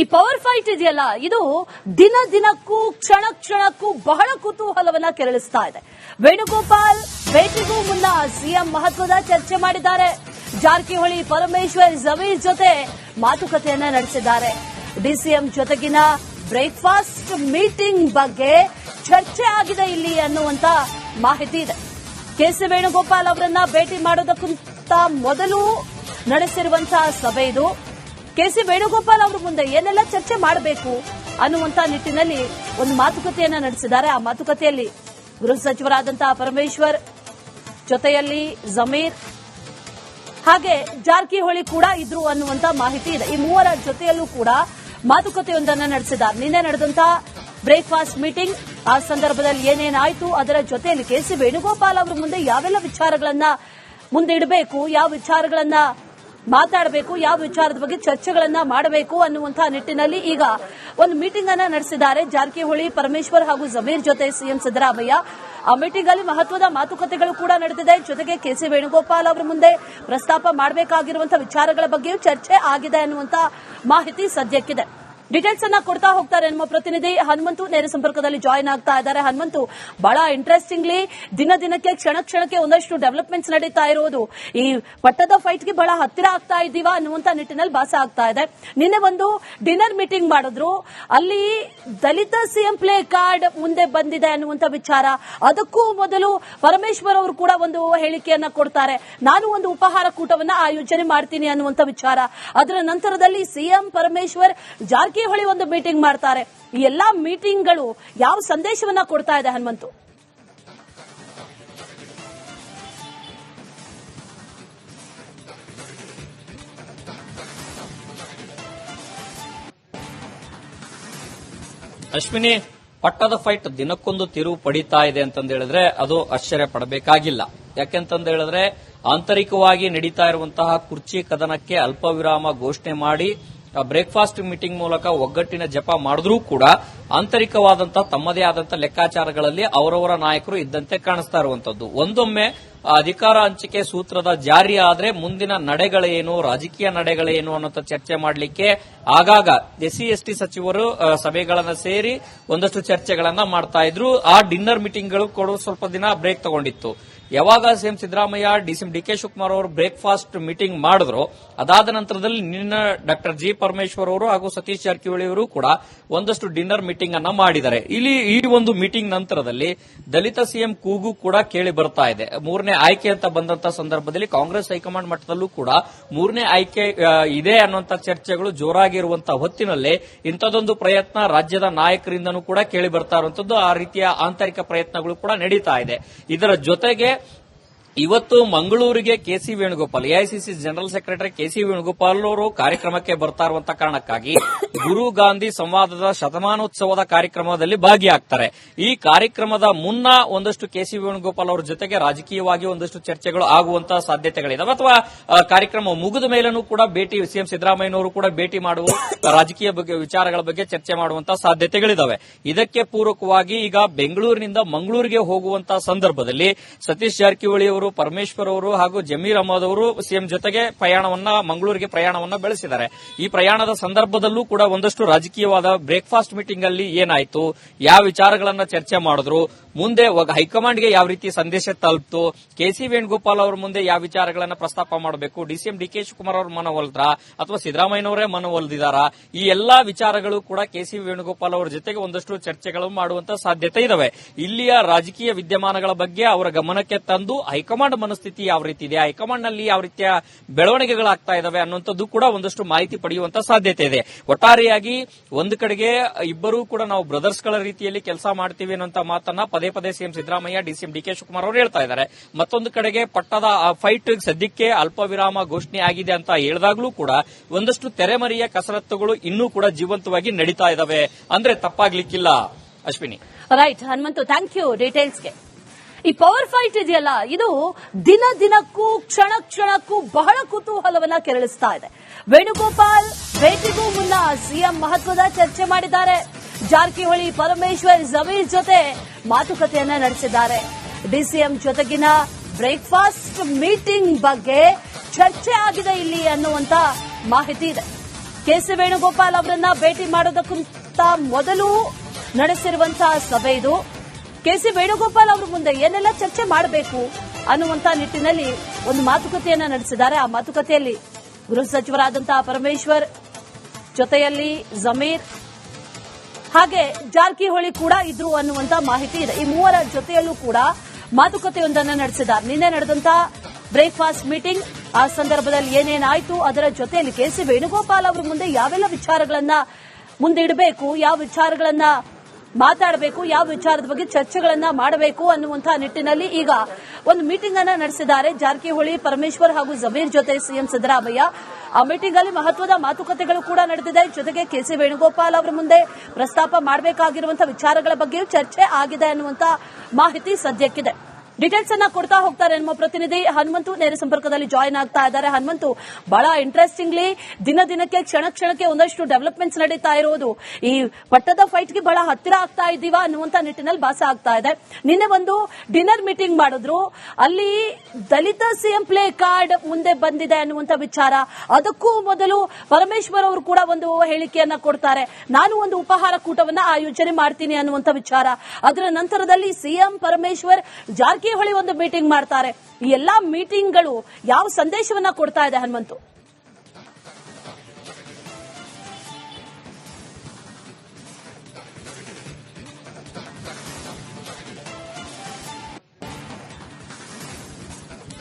ಈ power fight ಇದೆಯಲ್ಲ, ಇದು ದಿನ ದಿನಕ್ಕೂ ಕ್ಷಣ ಕ್ಷಣಕ್ಕೂ ಬಹಳ ಕುತೂಹಲವನ್ನ ಕೆರಳಿಸ್ತಾ ಇದೆ. ವೇಣುಗೋಪಾಲ್ ಭೇಟಿಗೂ ಮುನ್ನ ಸಿಎಂ ಮಹತ್ವದ ಚರ್ಚೆ ಮಾಡಿದ್ದಾರೆ. ಜಾರಕಿಹೊಳಿ, ಪರಮೇಶ್ವರ್, ಜಮೀರ್ ಜೊತೆ ಮಾತುಕತೆಯನ್ನ ನಡೆಸಿದ್ದಾರೆ. ಡಿಸಿಎಂ ಜೊತೆಗಿನ ಬ್ರೇಕ್ಫಾಸ್ಟ್ ಮೀಟಿಂಗ್ ಬಗ್ಗೆ ಚರ್ಚೆ ಆಗಿದೆ ಇಲ್ಲಿ ಅನ್ನುವಂತ ಮಾಹಿತಿ ಇದೆ. ಕೆಸಿ ವೇಣುಗೋಪಾಲ್ ಅವರನ್ನ ಭೇಟಿ ಮಾಡೋದಕ್ಕಿಂತ ಮೊದಲು ನಡೆಸಿರುವಂತಹ ಸಭೆ ಇದು. ಕೆಸಿ ವೇಣುಗೋಪಾಲ್ ಅವರ ಮುಂದೆ ಏನೆಲ್ಲ ಚರ್ಚೆ ಮಾಡಬೇಕು ಅನ್ನುವಂತ ನಿಟ್ಟಿನಲ್ಲಿ ಒಂದು ಮಾತುಕತೆಯನ್ನ ನಡೆಸಿದ್ದಾರೆ. ಆ ಮಾತುಕತೆಯಲ್ಲಿ ಗೃಹ ಸಚಿವರಾದಂತಹ ಪರಮೇಶ್ವರ್ ಜೊತೆಯಲ್ಲಿ ಜಮೀರ್ ಹಾಗೆ ಜಾರಕಿಹೊಳಿ ಕೂಡ ಇದ್ರು ಅನ್ನುವಂತ ಮಾಹಿತಿ ಇದೆ. ಈ ಮೂವರ ಜೊತೆಯಲ್ಲೂ ಕೂಡ ಮಾತುಕತೆಯೊಂದನ್ನು ನಡೆಸಿದ್ದಾರೆ. ನಿನ್ನೆ ನಡೆದಂತಹ ಬ್ರೇಕ್ಫಾಸ್ಟ್ ಮೀಟಿಂಗ್, ಆ ಸಂದರ್ಭದಲ್ಲಿ ಏನೇನಾಯಿತು, ಅದರ ಜೊತೆಯಲ್ಲಿ ಕೆಸಿ ವೇಣುಗೋಪಾಲ್ ಅವರ ಮುಂದೆ ಯಾವೆಲ್ಲ ವಿಚಾರಗಳನ್ನ ಮುಂದೆ ಇಡಬೇಕು, ಯಾವ ವಿಚಾರಗಳನ್ನ ಮಾತಾಡಬೇಕು, ಯಾವ ವಿಚಾರದ ಬಗ್ಗೆ ಚರ್ಚೆಗಳನ್ನ ಮಾಡಬೇಕು ಅನ್ನುವಂತಹ ನಿಟ್ಟಿನಲ್ಲಿ ಈಗ ಒಂದು ಮೀಟಿಂಗ್ ಅನ್ನ ನಡೆಸಿದ್ದಾರೆ. ಜಾರಕಿಹೊಳಿ, ಪರಮೇಶ್ವರ್ ಹಾಗೂ ಜಮೀರ್ ಜೊತೆ ಸಿಎಂ ಸಿದ್ದರಾಮಯ್ಯ. ಆ ಮೀಟಿಂಗ್ ಅಲ್ಲಿ ಮಹತ್ವದ ಮಾತುಕತೆಗಳು ಕೂಡ ನಡೆದಿದೆ. ಜೊತೆಗೆ ಕೆಸಿ ವೇಣುಗೋಪಾಲ್ ಅವರ ಮುಂದೆ ಪ್ರಸ್ತಾಪ ಮಾಡಬೇಕಾಗಿರುವಂತಹ ವಿಚಾರಗಳ ಬಗ್ಗೆಯೂ ಚರ್ಚೆ ಆಗಿದೆ ಅನ್ನುವಂತ ಮಾಹಿತಿ ಸದ್ಯಕ್ಕಿದೆ. ಡೀಟೇಲ್ಸ್ ಅನ್ನ ಕೊಡ್ತಾ ಹೋಗ್ತಾರೆ ನಮ್ಮ ಪ್ರತಿನಿಧಿ ಹನುಮಂತು. ನೇರ ಸಂಪರ್ಕದಲ್ಲಿ ಜಾಯಿನ್ ಆಗ್ತಾ ಇದ್ದಾರೆ. ಹನುಮಂತು, ಬಹಳ ಇಂಟ್ರೆಸ್ಟಿಂಗ್ಲಿ ದಿನ ದಿನಕ್ಕೆ ಕ್ಷಣ ಕ್ಷಣಕ್ಕೆ ಒಂದಷ್ಟು ಡೆವಲಪ್ಮೆಂಟ್ಸ್ ನಡೀತಾ ಇರೋದು ಈ ಪಟ್ಟದ ಫೈಟ್ಗೆ ಬಹಳ ಹತ್ತಿರ ಆಗ್ತಾ ಇದ್ದೀವಾ ಅನ್ನುವಂತ ನಿಟ್ಟಿನಲ್ಲಿ ಭಾಸ ಆಗ್ತಾ ಇದೆ. ನಿನ್ನೆ ಒಂದು ಡಿನ್ನರ್ ಮೀಟಿಂಗ್ ಮಾಡಿದ್ರು, ಅಲ್ಲಿ ದಲಿತ ಸಿಎಂ ಪ್ಲೇ ಕಾರ್ಡ್ ಮುಂದೆ ಬಂದಿದೆ ಅನ್ನುವಂತ ವಿಚಾರ. ಅದಕ್ಕೂ ಮೊದಲು ಪರಮೇಶ್ವರ್ ಅವರು ಕೂಡ ಒಂದು ಹೇಳಿಕೆಯನ್ನ ಕೊಡ್ತಾರೆ, ನಾನು ಒಂದು ಉಪಹಾರ ಕೂಟವನ್ನ ಆಯೋಜನೆ ಮಾಡ್ತೀನಿ ಅನ್ನುವಂತ ವಿಚಾರ. ಅದರ ನಂತರದಲ್ಲಿ ಸಿಎಂ, ಪರಮೇಶ್ವರ್, ಜಾರಕಿಹೊಳಿ ಒಂದು ಮೀಟಿಂಗ್ ಮಾಡ್ತಾರೆ. ಈ ಎಲ್ಲಾ ಮೀಟಿಂಗ್ಗಳು ಯಾವ ಸಂದೇಶವನ್ನ ಕೊಡ್ತಾ ಇದೆ ಹನುಮಂತು? ಅಶ್ವಿನಿ, ಪಟ್ಟದ ಫೈಟ್ ದಿನಕ್ಕೊಂದು ತಿರುವು ಪಡಿತಾ ಇದೆ ಅಂತಂದ ಹೇಳಿದ್ರೆ ಅದು ಆಶ್ಚರ್ಯ ಪಡಬೇಕಾಗಿಲ್ಲ. ಯಾಕೆಂತಂದ ಹೇಳಿದ್ರೆ ಆಂತರಿಕವಾಗಿ ನಡೀತಾ ಇರುವಂತಹ ಕುರ್ಚಿ ಕದನಕ್ಕೆ ಅಲ್ಪ ವಿರಾಮ ಘೋಷಣೆ ಮಾಡಿ ಬ್ರೇಕ್ಫಾಸ್ಟ್ ಮೀಟಿಂಗ್ ಮೂಲಕ ಒಗ್ಗಟ್ಟಿನ ಜಪ ಮಾಡಿದ್ರೂ ಕೂಡ ಆಂತರಿಕವಾದಂತಹ ತಮ್ಮದೇ ಆದಂತಹ ಲೆಕ್ಕಾಚಾರಗಳಲ್ಲಿ ಅವರವರ ನಾಯಕರು ಇದ್ದಂತೆ ಕಾಣಿಸ್ತಾ ಇರುವಂತದ್ದು. ಒಂದೊಮ್ಮೆ ಅಧಿಕಾರ ಹಂಚಿಕೆ ಸೂತ್ರದ ಜಾರಿ ಆದ್ರೆ ಮುಂದಿನ ನಡೆಗಳೇನು, ರಾಜಕೀಯ ನಡೆಗಳೇನು ಅನ್ನೋ ಚರ್ಚೆ ಮಾಡಲಿಕ್ಕೆ ಆಗಾಗ ಎಸ್ಸಿ ಎಸ್ಟಿ ಸಚಿವರು ಸಭೆಗಳನ್ನ ಸೇರಿ ಒಂದಷ್ಟು ಚರ್ಚೆಗಳನ್ನ ಮಾಡ್ತಾ ಇದ್ರು. ಆ ಡಿನ್ನರ್ ಮೀಟಿಂಗ್ಗಳು ಕೂಡ ಸ್ವಲ್ಪ ದಿನ ಬ್ರೇಕ್ ತಗೊಂಡಿತ್ತು. ಯಾವಾಗ ಸಿಎಂ ಸಿದ್ದರಾಮಯ್ಯ, ಡಿಸಿಎಂ ಡಿಕೆ ಶಿವಕುಮಾರ್ ಅವರು ಬ್ರೇಕ್ಫಾಸ್ಟ್ ಮೀಟಿಂಗ್ ಮಾಡಿದ್ರು, ಅದಾದ ನಂತರದಲ್ಲಿ ನಿನ್ನೆ ಡಾಕ್ಟರ್ ಜಿ ಪರಮೇಶ್ವರ್ ಅವರು ಹಾಗೂ ಸತೀಶ್ ಜಾರಕಿಹೊಳಿ ಅವರು ಕೂಡ ಒಂದಷ್ಟು ಡಿನ್ನರ್ ಮೀಟಿಂಗ್ ಅನ್ನ ಮಾಡಿದ್ದಾರೆ. ಇಲ್ಲಿ ಈ ಒಂದು ಮೀಟಿಂಗ್ ನಂತರದಲ್ಲಿ ದಲಿತ ಸಿಎಂ ಕೂಗು ಕೂಡ ಕೇಳಿ ಬರ್ತಾ ಇದೆ. ಮೂರನೇ ಆಯ್ಕೆ ಅಂತ ಬಂದಂತ ಸಂದರ್ಭದಲ್ಲಿ ಕಾಂಗ್ರೆಸ್ ಹೈಕಮಾಂಡ್ ಮಟ್ಟದಲ್ಲೂ ಕೂಡ ಮೂರನೇ ಆಯ್ಕೆ ಇದೆ ಅನ್ನುವಂತ ಚರ್ಚೆಗಳು ಜೋರಾಗಿರುವಂತಹ ಹೊತ್ತಿನಲ್ಲಿ ಇಂಥದೊಂದು ಪ್ರಯತ್ನ ರಾಜ್ಯದ ನಾಯಕರಿಂದನೂ ಕೂಡ ಕೇಳಿ ಬರ್ತಾ ಇರುವಂತದ್ದು. ಆ ರೀತಿಯ ಆಂತರಿಕ ಪ್ರಯತ್ನಗಳು ಕೂಡ ನಡೀತಾ ಇದೆ. ಇದರ ಜೊತೆಗೆ ಇವತ್ತು ಮಂಗಳೂರಿಗೆ KC Venugopal, AICC general secretary KC Venugopal ಅವರು ಕಾರ್ಯಕ್ರಮಕ್ಕೆ ಬರ್ತಾ ಇರುವಂತಹ ಕಾರಣಕ್ಕಾಗಿ ಗುರು ಗಾಂಧಿ ಸಂವಾದದ ಶತಮಾನೋತ್ಸವದ ಕಾರ್ಯಕ್ರಮದಲ್ಲಿ ಭಾಗಿಯಾಗ್ತಾರೆ. ಈ ಕಾರ್ಯಕ್ರಮದ ಮುನ್ನ ಒಂದಷ್ಟು ಕೆಸಿ ವೇಣುಗೋಪಾಲ್ ಅವರ ಜೊತೆಗೆ ರಾಜಕೀಯವಾಗಿ ಒಂದಷ್ಟು ಚರ್ಚೆಗಳು ಆಗುವಂತಹ ಸಾಧ್ಯತೆಗಳಿದಾವೆ. ಅಥವಾ ಕಾರ್ಯಕ್ರಮ ಮುಗಿದ ಮೇಲೂ ಕೂಡ ಭೇಟಿ, ಸಿಎಂ ಸಿದ್ದರಾಮಯ್ಯನವರು ಕೂಡ ಭೇಟಿ ಮಾಡುವ ರಾಜಕೀಯ ಬಗ್ಗೆ ವಿಚಾರಗಳ ಬಗ್ಗೆ ಚರ್ಚೆ ಮಾಡುವಂತಹ ಸಾಧ್ಯತೆಗಳಿದಾವೆ. ಇದಕ್ಕೆ ಪೂರಕವಾಗಿ ಈಗ ಬೆಂಗಳೂರಿನಿಂದ ಮಂಗಳೂರಿಗೆ ಹೋಗುವಂತಹ ಸಂದರ್ಭದಲ್ಲಿ ಸತೀಶ್ ಜಾರಕಿಹೊಳಿ ಅವರು, ಪರಮೇಶ್ವರ್ ಅವರು ಹಾಗೂ ಜಮೀರ್ ಅಹಮದ್ ಅವರು ಸಿಎಂ ಜೊತೆಗೆ ಮಂಗಳೂರಿಗೆ ಪ್ರಯಾಣವನ್ನ ಬೆಳೆಸಿದ್ದಾರೆ. ಈ ಪ್ರಯಾಣದ ಸಂದರ್ಭದಲ್ಲೂ ಕೂಡ ಒಂದಷ್ಟು ರಾಜಕೀಯವಾದ ಬ್ರೇಕ್ಫಾಸ್ಟ್ ಮೀಟಿಂಗ್ ಅಲ್ಲಿ ಏನಾಯ್ತು, ಯಾವ ವಿಚಾರಗಳನ್ನ ಚರ್ಚೆ ಮಾಡಿದ್ರು, ಮುಂದೆ ಹೈಕಮಾಂಡ್ಗೆ ಯಾವ ರೀತಿ ಸಂದೇಶ ತಲುಪ್ತು, ಕೆಸಿ ವೇಣುಗೋಪಾಲ್ ಅವರ ಮುಂದೆ ಯಾವ ವಿಚಾರಗಳನ್ನ ಪ್ರಸ್ತಾಪ ಮಾಡಬೇಕು, ಡಿಸಿಎಂ ಡಿಕೆ ಶಿವಕುಮಾರ್ ಅವರು ಮನವೊಲಿದ್ರ ಅಥವಾ ಸಿದ್ದರಾಮಯ್ಯನವರೇ ಮನವೊಲಿದಾರ, ಈ ಎಲ್ಲಾ ವಿಚಾರಗಳು ಕೂಡ ಕೆಸಿ ವೇಣುಗೋಪಾಲ್ ಅವರ ಜೊತೆಗೆ ಒಂದಷ್ಟು ಚರ್ಚೆಗಳು ಮಾಡುವಂತ ಸಾಧ್ಯತೆ ಇದಾವೆ. ಇಲ್ಲಿಯ ರಾಜಕೀಯ ವಿದ್ಯಮಾನಗಳ ಬಗ್ಗೆ ಅವರ ಗಮನಕ್ಕೆ ತಂದು ಹೈಕಮಾಂಡ್ ಮನಸ್ಥಿತಿ ಯಾವ ರೀತಿ ಇದೆ, ಹೈಕಮಾಂಡ್ ನಲ್ಲಿ ಯಾವ ರೀತಿಯ ಬೆಳವಣಿಗೆಗಳಾಗ್ತಾ ಇದಾವೆ ಅನ್ನುವಂಥದ್ದು ಕೂಡ ಒಂದಷ್ಟು ಮಾಹಿತಿ ಪಡೆಯುವಂತ ಸಾಧ್ಯತೆ ಇದೆ. ಒಟ್ಟಾರೆಯಾಗಿ ಒಂದು ಕಡೆಗೆ ಇಬ್ಬರೂ ಕೂಡ ನಾವು ಬ್ರದರ್ಸ್ ಗಳ ರೀತಿಯಲ್ಲಿ ಕೆಲಸ ಮಾಡ್ತೀವಿ ಅನ್ನುವಂತ ಮಾತನ್ನ ಪದೇ ಪದೇ ಸಿಎಂ ಸಿದ್ದರಾಮಯ್ಯ, ಡಿಸಿಎಂ ಡಿಕೆ ಶಿವಕುಮಾರ್ ಅವರು ಹೇಳ್ತಾ ಇದ್ದಾರೆ. ಮತ್ತೊಂದು ಕಡೆಗೆ ಪಟ್ಟದ ಫೈಟ್ ಸದ್ಯಕ್ಕೆ ಅಲ್ಪ ವಿರಾಮ ಘೋಷಣೆ ಆಗಿದೆ ಅಂತ ಹೇಳಿದಾಗಲೂ ಕೂಡ ಒಂದಷ್ಟು ತೆರೆಮರೆಯ ಕಸರತ್ತುಗಳು ಇನ್ನೂ ಕೂಡ ಜೀವಂತವಾಗಿ ನಡೀತಾ ಇದಾವೆ ಅಂದ್ರೆ ತಪ್ಪಾಗ್ಲಿಕ್ಕಿಲ್ಲ. Ashwini, right Hanumanthu, thank you ಡೀಟೇಲ್ಸ್ಗೆ. ಈ ಪವರ್ ಫೈಟ್ ಇದೆಯಲ್ಲ, ಇದು ದಿನ ದಿನಕ್ಕೂ ಕ್ಷಣ ಕ್ಷಣಕ್ಕೂ ಬಹಳ ಕುತೂಹಲವನ್ನ ಕೆರಳಿಸ್ತಾ ಇದೆ. ವೇಣುಗೋಪಾಲ್ ಭೇಟಿಗೂ ಮುನ್ನ ಸಿಎಂ ಮಹತ್ವದ ಚರ್ಚೆ ಮಾಡಿದ್ದಾರೆ. ಜಾರಕಿಹೊಳಿ, ಪರಮೇಶ್ವರ್, ಜಮೀರ್ ಜೊತೆ ಮಾತುಕತೆಯನ್ನ ನಡೆಸಿದ್ದಾರೆ. ಡಿಸಿಎಂ ಜೊತೆಗಿನ ಬ್ರೇಕ್ಫಾಸ್ಟ್ ಮೀಟಿಂಗ್ ಬಗ್ಗೆ ಚರ್ಚೆ ಆಗಿದೆ ಇಲ್ಲಿ ಅನ್ನುವಂತ ಮಾಹಿತಿ ಇದೆ. ಕೆಸಿ ವೇಣುಗೋಪಾಲ್ ಅವರನ್ನ ಭೇಟಿ ಮಾಡೋದಕ್ಕಿಂತ ಮೊದಲು ನಡೆಸಿರುವಂತಹ ಸಭೆ ಇದು. ಕೆಸಿ ವೇಣುಗೋಪಾಲ್ ಅವರ ಮುಂದೆ ಏನೆಲ್ಲ ಚರ್ಚೆ ಮಾಡಬೇಕು ಅನ್ನುವಂತಹ ನಿಟ್ಟಿನಲ್ಲಿ ಒಂದು ಮಾತುಕತೆಯನ್ನ ನಡೆಸಿದ್ದಾರೆ. ಆ ಮಾತುಕತೆಯಲ್ಲಿ ಗೃಹ ಸಚಿವರಾದಂತಹ ಪರಮೇಶ್ವರ್ ಜೊತೆಯಲ್ಲಿ ಜಮೀರ್ ಹಾಗೆ ಜಾರಕಿಹೊಳಿ ಕೂಡ ಇದ್ರು ಅನ್ನುವಂತ ಮಾಹಿತಿ ಇದೆ. ಈ ಮೂವರ ಜೊತೆಯಲ್ಲೂ ಕೂಡ ಮಾತುಕತೆಯೊಂದನ್ನು ನಡೆಸಿದ್ದಾರೆ. ನಿನ್ನೆ ನಡೆದಂತಹ ಬ್ರೇಕ್ಫಾಸ್ಟ್ ಮೀಟಿಂಗ್, ಆ ಸಂದರ್ಭದಲ್ಲಿ ಏನೇನಾಯ್ತು, ಅದರ ಜೊತೆಯಲ್ಲಿ ಕೆಸಿ ವೇಣುಗೋಪಾಲ್ ಅವರ ಮುಂದೆ ಯಾವೆಲ್ಲ ವಿಚಾರಗಳನ್ನ ಮುಂದೆ ಇಡಬೇಕು, ಯಾವ ವಿಚಾರಗಳನ್ನ ಮಾತಾಡಬೇಕು, ಯಾವ ವಿಚಾರದ ಬಗ್ಗೆ ಚರ್ಚೆಗಳನ್ನ ಮಾಡಬೇಕು ಅನ್ನುವಂತಹ ನಿಟ್ಟಿನಲ್ಲಿ ಈಗ ಒಂದು ಮೀಟಿಂಗ್ ಅನ್ನ ನಡೆಸಿದ್ದಾರೆ. ಜಾರಕಿಹೊಳಿ, ಪರಮೇಶ್ವರ್ ಹಾಗೂ ಜಮೀರ್ ಜೊತೆ ಸಿಎಂ ಸಿದ್ದರಾಮಯ್ಯ. ಆ ಮೀಟಿಂಗ್ ಅಲ್ಲಿ ಮಹತ್ವದ ಮಾತುಕತೆಗಳು ಕೂಡ ನಡೆದಿದೆ. ಜೊತೆಗೆ ಕೆಸಿ ವೇಣುಗೋಪಾಲ್ ಅವರ ಮುಂದೆ ಪ್ರಸ್ತಾಪ ಮಾಡಬೇಕಾಗಿರುವಂತಹ ವಿಚಾರಗಳ ಬಗ್ಗೆಯೂ ಚರ್ಚೆ ಆಗಿದೆ ಅನ್ನುವಂತ ಮಾಹಿತಿ ಸದ್ಯಕ್ಕಿದೆ. ಡೀಟೇಲ್ಸ್ ಅನ್ನ ಕೊಡ್ತಾ ಹೋಗ್ತಾರೆ ನಮ್ಮ ಪ್ರತಿನಿಧಿ ಹನುಮಂತು, ನೇರ ಸಂಪರ್ಕದಲ್ಲಿ ಜಾಯಿನ್ ಆಗ್ತಾ ಇದ್ದಾರೆ. ಹನುಮಂತು, ಬಹಳ ಇಂಟ್ರೆಸ್ಟಿಂಗ್ಲಿ ದಿನ ದಿನಕ್ಕೆ ಕ್ಷಣ ಕ್ಷಣಕ್ಕೆ ಒಂದಷ್ಟು ಡೆವಲಪ್ಮೆಂಟ್ಸ್ ನಡೀತಾ ಇರೋದು ಈ ಪಟ್ಟದ ಫೈಟ್ಗೆ ಬಹಳ ಹತ್ತಿರ ಆಗ್ತಾ ಇದ್ದೀವಾ ಅನ್ನುವಂತ ನಿಟ್ಟಿನಲ್ಲಿ ಭಾಸ ಆಗ್ತಾ ಇದೆ. ನಿನ್ನೆ ಒಂದು ಡಿನ್ನರ್ ಮೀಟಿಂಗ್ ಮಾಡಿದ್ರು, ಅಲ್ಲಿ ದಲಿತ ಸಿಎಂ ಪ್ಲೇ ಕಾರ್ಡ್ ಮುಂದೆ ಬಂದಿದೆ ಅನ್ನುವಂತ ವಿಚಾರ. ಅದಕ್ಕೂ ಮೊದಲು ಪರಮೇಶ್ವರ್ ಅವರು ಕೂಡ ಒಂದು ಹೇಳಿಕೆಯನ್ನ ಕೊಡ್ತಾರೆ, ನಾನು ಒಂದು ಉಪಹಾರ ಕೂಟವನ್ನ ಆಯೋಜನೆ ಮಾಡ್ತೀನಿ ಅನ್ನುವಂತ ವಿಚಾರ. ಅದರ ನಂತರದಲ್ಲಿ ಸಿಎಂ ಪರಮೇಶ್ವರ್ ಜಾರಕಿಹೊಳಿ ಒಂದು ಮೀಟಿಂಗ್ ಮಾಡ್ತಾರೆ. ಈ ಎಲ್ಲಾ ಮೀಟಿಂಗ್ಗಳು ಯಾವ ಸಂದೇಶವನ್ನ ಕೊಡ್ತಾ ಇದೆ ಹನುಮಂತು?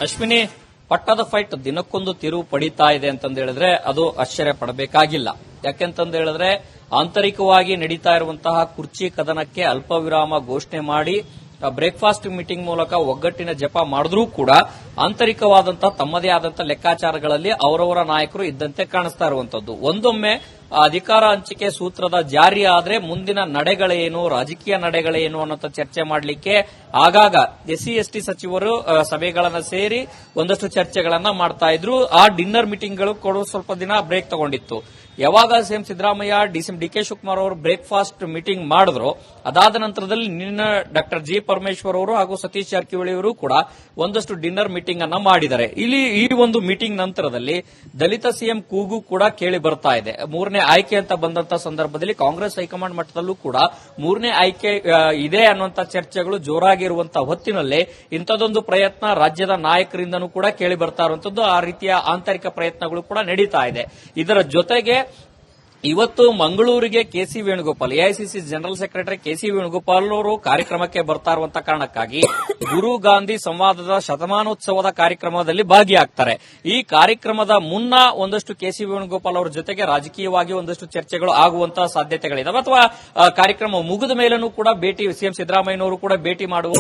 ಅಶ್ವಿನಿ, ಪಟ್ಟದ ಫೈಟ್ ದಿನಕ್ಕೊಂದು ತಿರುವು ಪಡಿತಾ ಇದೆ ಅಂತಂದ ಹೇಳಿದ್ರೆ ಅದು ಆಶ್ಚರ್ಯ ಪಡಬೇಕಾಗಿಲ್ಲ. ಯಾಕೆಂತಂದ ಹೇಳಿದ್ರೆ ಆಂತರಿಕವಾಗಿ ನಡೀತಾ ಇರುವಂತಹ ಕುರ್ಚಿ ಕದನಕ್ಕೆ ಅಲ್ಪ ವಿರಾಮ ಘೋಷಣೆ ಮಾಡಿ ಬ್ರೇಕ್ಫಾಸ್ಟ್ ಮೀಟಿಂಗ್ ಮೂಲಕ ಒಗ್ಗಟ್ಟಿನ ಜಪ ಮಾಡಿದ್ರೂ ಕೂಡ ಆಂತರಿಕವಾದಂತಹ ತಮ್ಮದೇ ಆದಂತಹ ಲೆಕ್ಕಾಚಾರಗಳಲ್ಲಿ ಅವರವರ ನಾಯಕರು ಇದ್ದಂತೆ ಕಾಣಿಸ್ತಾ ಇರುವಂತದ್ದು. ಒಂದೊಮ್ಮೆ ಅಧಿಕಾರ ಹಂಚಿಕೆ ಸೂತ್ರದ ಜಾರಿ ಆದ್ರೆ ಮುಂದಿನ ನಡೆಗಳೇನು, ರಾಜಕೀಯ ನಡೆಗಳೇನು ಅನ್ನೋ ಚರ್ಚೆ ಮಾಡಲಿಕ್ಕೆ ಆಗಾಗ ಎಸ್ಸಿ ಎಸ್ಟಿ ಸಚಿವರು ಸಭೆಗಳನ್ನ ಸೇರಿ ಒಂದಷ್ಟು ಚರ್ಚೆಗಳನ್ನ ಮಾಡ್ತಾ ಇದ್ರು. ಆ ಡಿನ್ನರ್ ಮೀಟಿಂಗ್ಗಳು ಕೂಡ ಸ್ವಲ್ಪ ದಿನ ಬ್ರೇಕ್ ತಗೊಂಡಿತ್ತು. ಯಾವಾಗ ಸಿಎಂ ಸಿದ್ದರಾಮಯ್ಯ, ಡಿಕೆ ಶಿವಕುಮಾರ್ ಅವರು ಬ್ರೇಕ್ಫಾಸ್ಟ್ ಮೀಟಿಂಗ್ ಮಾಡಿದ್ರು, ಅದಾದ ನಂತರದಲ್ಲಿ ನಿನ್ನೆ ಡಾಕ್ಟರ್ ಜಿ ಪರಮೇಶ್ವರ್ ಅವರು ಹಾಗೂ ಸತೀಶ್ ಜಾರಕಿಹೊಳಿ ಅವರು ಕೂಡ ಒಂದಷ್ಟು ಡಿನ್ನರ್ ಮೀಟಿಂಗ್ ಅನ್ನ ಮಾಡಿದ್ದಾರೆ. ಇಲ್ಲಿ ಈ ಒಂದು ಮೀಟಿಂಗ್ ನಂತರದಲ್ಲಿ ದಲಿತ ಸಿಎಂ ಕೂಗು ಕೂಡ ಕೇಳಿ ಬರ್ತಾ ಇದೆ. ಮೂರನೇ ಆಯ್ಕೆ ಅಂತ ಬಂದಂತ ಸಂದರ್ಭದಲ್ಲಿ ಕಾಂಗ್ರೆಸ್ ಹೈಕಮಾಂಡ್ ಮಟ್ಟದಲ್ಲೂ ಕೂಡ ಮೂರನೇ ಆಯ್ಕೆ ಇದೆ ಅನ್ನುವಂತ ಚರ್ಚೆಗಳು ಜೋರಾಗಿರುವಂತಹ ಹೊತ್ತಿನಲ್ಲೇ ಇಂಥದೊಂದು ಪ್ರಯತ್ನ ರಾಜ್ಯದ ನಾಯಕರಿಂದನೂ ಕೂಡ ಕೇಳಿ ಬರ್ತಾ ಇರುವಂತದ್ದು. ಆ ರೀತಿಯ ಆಂತರಿಕ ಪ್ರಯತ್ನಗಳು ಕೂಡ ನಡೀತಾ ಇದೆ. ಇದರ ಜೊತೆಗೆ ಇವತ್ತು ಮಂಗಳೂರಿಗೆ KC Venugopal, AICC general secretary KC Venugopal ಅವರು ಕಾರ್ಯಕ್ರಮಕ್ಕೆ ಬರ್ತಾ ಇರುವಂತಹ ಕಾರಣಕ್ಕಾಗಿ ಗುರು ಗಾಂಧಿ ಸಂವಾದದ ಶತಮಾನೋತ್ಸವದ ಕಾರ್ಯಕ್ರಮದಲ್ಲಿ ಭಾಗಿಯಾಗ್ತಾರೆ. ಈ ಕಾರ್ಯಕ್ರಮದ ಮುನ್ನ ಒಂದಷ್ಟು ಕೆಸಿ ವೇಣುಗೋಪಾಲ್ ಅವರ ಜೊತೆಗೆ ರಾಜಕೀಯವಾಗಿ ಒಂದಷ್ಟು ಚರ್ಚೆಗಳು ಆಗುವಂತಹ ಸಾಧ್ಯತೆಗಳಿದಾವೆ. ಅಥವಾ ಕಾರ್ಯಕ್ರಮ ಮುಗಿದ ಮೇಲೂ ಕೂಡ ಭೇಟಿ ಸಿಎಂ ಸಿದ್ದರಾಮಯ್ಯನವರು ಕೂಡ ಭೇಟಿ ಮಾಡುವ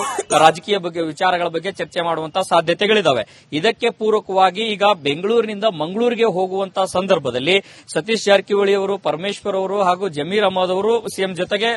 ರಾಜಕೀಯ ಬಗ್ಗೆ ವಿಚಾರಗಳ ಬಗ್ಗೆ ಚರ್ಚೆ ಮಾಡುವಂತಹ ಸಾಧ್ಯತೆಗಳಿದಾವೆ. ಇದಕ್ಕೆ ಪೂರಕವಾಗಿ ಈಗ ಬೆಂಗಳೂರಿನಿಂದ ಮಂಗಳೂರಿಗೆ ಹೋಗುವಂತಹ ಸಂದರ್ಭದಲ್ಲಿ ಸತೀಶ್ ಜಾರಕಿಹೊಳಿ ಅವರು, ಪರಮೇಶ್ವರ್ ಅವರು ಹಾಗೂ ಜಮೀರ್ ಅಹಮದ್ ಅವರು ಸಿಎಂ ಜೊತೆಗೆ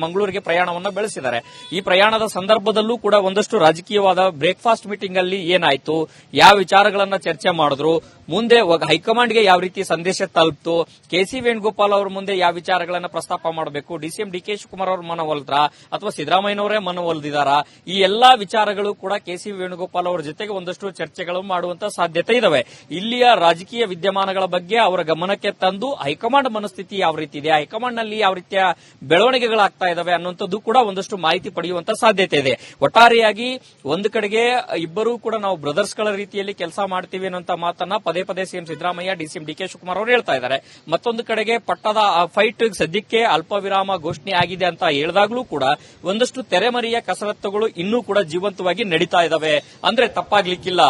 ಮಂಗಳೂರಿಗೆ ಪ್ರಯಾಣವನ್ನ ಬೆಳೆಸಿದ್ದಾರೆ. ಈ ಪ್ರಯಾಣದ ಸಂದರ್ಭದಲ್ಲೂ ಕೂಡ ಒಂದಷ್ಟು ರಾಜಕೀಯವಾದ ಬ್ರೇಕ್ಫಾಸ್ಟ್ ಮೀಟಿಂಗ್ ಅಲ್ಲಿ ಏನಾಯ್ತು, ಯಾವ ವಿಚಾರಗಳನ್ನ ಚರ್ಚೆ ಮಾಡಿದ್ರು, ಮುಂದೆ ಹೈಕಮಾಂಡ್ಗೆ ಯಾವ ರೀತಿ ಸಂದೇಶ ತಲುಪ್ತು, ಕೆಸಿ ವೇಣುಗೋಪಾಲ್ ಅವರ ಮುಂದೆ ಯಾವ ವಿಚಾರಗಳನ್ನ ಪ್ರಸ್ತಾಪ ಮಾಡಬೇಕು, ಸಿಎಂ ಡಿಕೆ ಶಿವಕುಮಾರ್ ಅವರು ಮನವೊಲಿದ್ರ ಅಥವಾ ಸಿದ್ದರಾಮಯ್ಯನವರೇ ಮನವೊಲಿದಾರ, ಈ ಎಲ್ಲಾ ವಿಚಾರಗಳು ಕೂಡ ಕೆಸಿ ವೇಣುಗೋಪಾಲ್ ಅವರ ಜೊತೆಗೆ ಒಂದಷ್ಟು ಚರ್ಚೆಗಳು ಮಾಡುವಂತ ಸಾಧ್ಯತೆ ಇದಾವೆ. ಇಲ್ಲಿಯ ರಾಜಕೀಯ ವಿದ್ಯಮಾನಗಳ ಬಗ್ಗೆ ಅವರ ಗಮನಕ್ಕೆ ತಂದು ಹೈಕಮಾಂಡ್ ಮನಸ್ಥಿತಿ ಯಾವ ರೀತಿ ಇದೆ, ಹೈಕಮಾಂಡ್ ನಲ್ಲಿ ಯಾವ ರೀತಿಯ ಬೆಳವಣಿಗೆಗಳಾಗ್ತಾ ಇದಾವೆ ಅನ್ನುವಂಥದ್ದು ಕೂಡ ಒಂದಷ್ಟು ಮಾಹಿತಿ ಪಡೆಯುವಂತ ಸಾಧ್ಯತೆ ಇದೆ. ಒಟ್ಟಾರೆಯಾಗಿ ಒಂದು ಕಡೆಗೆ ಇಬ್ಬರೂ ಕೂಡ ನಾವು ಬ್ರದರ್ಸ್ ಗಳ ರೀತಿಯಲ್ಲಿ ಕೆಲಸ ಮಾಡ್ತೀವಿ ಅನ್ನುವಂತ ಮಾತನ್ನ ಪದೇ ಪದೇ ಸಿಎಂ ಸಿದ್ದರಾಮಯ್ಯ, ಸಿಎಂ ಡಿಕೆ ಶಿವಕುಮಾರ್ ಅವರು ಹೇಳ್ತಾ ಇದ್ದಾರೆ. ಮತ್ತೊಂದು ಕಡೆಗೆ ಪಟ್ಟದ ಫೈಟ್ ಸದ್ಯಕ್ಕೆ ಅಲ್ಪ ವಿರಾಮ ಘೋಷಣೆ ಆಗಿದೆ ಅಂತ ಹೇಳಿದಾಗಲೂ ಕೂಡ ಒಂದಷ್ಟು ತೆರೆಮರೆಯ ಕಸರತ್ತುಗಳು ಇನ್ನೂ ಕೂಡ ಜೀವಂತವಾಗಿ ನಡೀತಾ ಇದಾವೆ ಅಂದ್ರೆ ತಪ್ಪಾಗ್ಲಿಕ್ಕಿಲ್ಲ.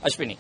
ಅಶ್ವಿನಿ.